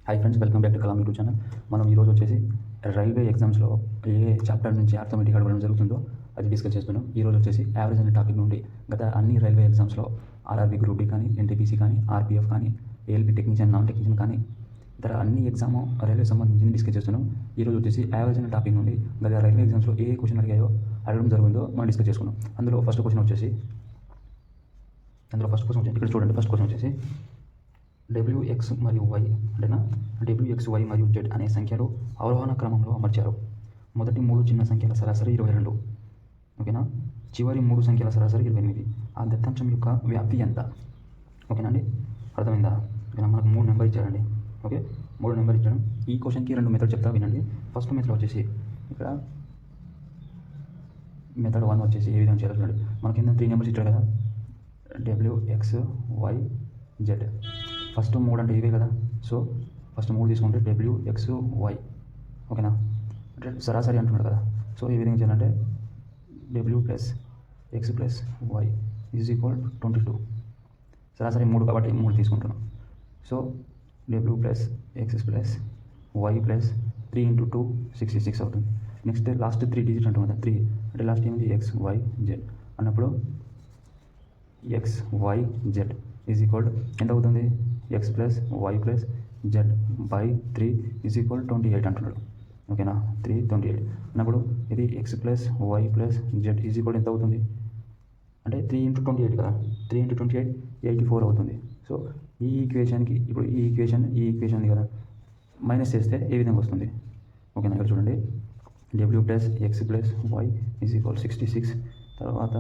Hi friends, welcome back to Kalam YouTube channel. మనం ఈరోజు వచ్చేసి రైల్వే ఎగ్జామ్స్లో ఏ చాప్టర్ నుంచి ఆర్థమెటిక్ అడగడం జరుగుతుందో అది డిస్కస్ చేస్తున్నాం. ఈరోజు వచ్చేసి యావరేజ్ అనే టాపిక్ నుండి గత అన్ని రైల్వే ఎగ్జామ్స్లో ఆర్ఆర్బీ గ్రూప్ డి కానీ, ఎన్టీపీసీ కానీ, ఆర్పీఎఫ్ కానీ, ఏఎల్పీ టెక్నీషియన్, నాన్ టెక్నీషియన్ కానీ ఇతర అన్ని ఎగ్జామ్ రైల్వే సంబంధించి డిస్కస్ చేస్తున్నాం. ఈరోజు వచ్చేసి యావరేజ్ అనే టాపిక్ నుండి గత రైల్వే ఎగ్జామ్స్లో ఏ క్వశ్చన్ అడిగాయో అడగడం జరుగుతుందో మనం డిస్కస్ చేసుకున్నాం. అందులో ఫస్ట్ క్వశ్చన్ వచ్చేసి ఇక్కడ చూడండి. ఫస్ట్ క్వశ్చన్ వచ్చేసి డబ్ల్యూఎక్స్ మరియు వై అంటేనా డబ్ల్యూఎక్స్ వై మరియు జెడ్ అనే సంఖ్యలు అవరోహణ క్రమంలో అమర్చారు. మొదటి 3 చిన్న సంఖ్యల సరాసరి 22, ఓకేనా. చివరి 3 సంఖ్యల సరాసరి 28. ఆ దత్తాంశం యొక్క వ్యాప్తి ఎంత? ఓకేనా అండి, అర్థమైందా? ఓకేనా, మనకు 3 నెంబర్ ఇచ్చారండి. ఓకే, 3 నెంబర్ ఇచ్చాడు. ఈ క్వశ్చన్కి 2 మెథడ్ చెప్తా వినండి. ఫస్ట్ మెథడ్ వచ్చేసి ఇక్కడ మెథడ్ 1 వచ్చేసి ఏ విధంగా చేయాలో చూడండి. మనకి 3 నెంబర్స్ ఇచ్చాడు కదా, డబ్ల్యూఎక్స్ వై జెడ్. ఫస్ట్ 3 అంటే ఇవే కదా, సో ఫస్ట్ 3 తీసుకుంటే డబ్ల్యూఎక్స్ వై, ఓకేనా. అంటే సరాసరి అంటున్నాడు కదా, సో ఈ విధంగా చేయాలంటే W plus X plus Y is equal 22. సరాసరి 3 కాబట్టి 3 తీసుకుంటున్నాం. So W plus X plus Y plus 3 × 2 66 అవుతుంది. నెక్స్ట్ లాస్ట్ 3 డిజిట్ అంటాం కదా, 3 అంటే లాస్ట్ ఏమిటి ఎక్స్ వై జెడ్ అన్నప్పుడు X Y Z is equal ఎంత అవుతుంది? X plus Y plus Z by 3 is equal 28 అంటున్నాడు, ఓకేనా. 328 అన్నప్పుడు ఇది X plus Y plus Z is equal ఎంత అవుతుంది అంటే 3 × 28 కదా, 3 × 28 84 అవుతుంది. సో ఈ ఈక్వేషన్కి ఇప్పుడు ఈ ఈక్వేషన్ కదా మైనస్ చేస్తే ఏ విధంగా వస్తుంది? ఓకేనా, ఇక్కడ చూడండి. W plus X plus Y is equal 66, తర్వాత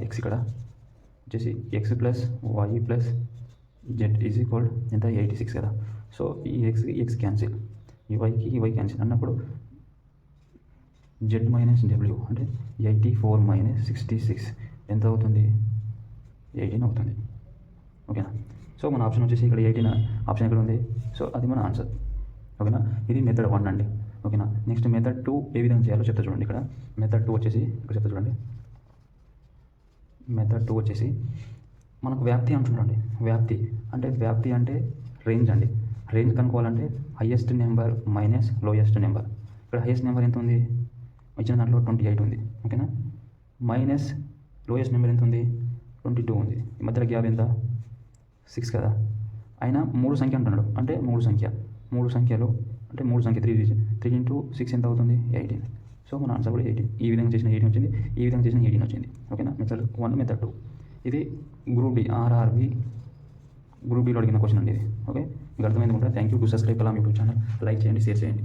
ఎక్స్ ఇక్కడ వచ్చేసి X plus Y plus Z is equal ఎంత 86 కదా. సో ఈ ఎక్స్ క్యాన్సిల్, ఈ వై క్యాన్సిల్ అన్నప్పుడు జెడ్ మైనస్ డబ్ల్యూ అంటే 84 - 66 ఎంత అవుతుంది? 18 అవుతుంది, ఓకేనా. సో మన ఆప్షన్ వచ్చేసి ఇక్కడ 18 ఆప్షన్ ఎక్కడ ఉంది, సో అది మన ఆన్సర్, ఓకేనా. ఇది మెథడ్ 1 అండి, ఓకేనా. నెక్స్ట్ మెథడ్ 2 ఏ విధంగా చేయాలో చెప్తా చూడండి. ఇక్కడ మెథడ్ 2 వచ్చేసి ఇక్కడ చెప్తా చూడండి. మెథడ్ 2 వచ్చేసి మనకు వ్యాప్తి అంటున్నాండి. వ్యాప్తి అంటే రేంజ్ అండి. రేంజ్ కనుక్కోవాలంటే highest number minus lowest number. ఇక్కడ హైయెస్ట్ నెంబర్ ఎంత ఉంది? ఇచ్చిన దాంట్లో 28 ఉంది, ఓకేనా. మైనస్ లోయెస్ట్ నెంబర్ ఎంత ఉంది? 22 ఉంది. ఈ మధ్యలో గ్యాప్ ఎంత? 6 కదా. అయినా 3 సంఖ్య అంటున్నాడు, అంటే 3 సంఖ్యలు అంటే 3 సంఖ్య 3 × 6 ఎంత అవుతుంది? 18. సో మన ఆన్సర్ కూడా 18. ఈ విధంగా చేసిన 18 వచ్చింది, ఈ విధంగా చేసిన 18 వచ్చింది, ఓకేనా. మెథడ్ 1 మెథడ్ 2 ఇది గ్రూప్ డి ఆర్ఆర్బీ గ్రూప్ డిలో అడిగిన క్వశ్చన్ అండి ఇది, ఓకే. మీకు అర్థమైంది అనుకుంటా. Thank you. To subscribe Kalam YouTube channel. Like చేయండి, షేర్ చేయండి.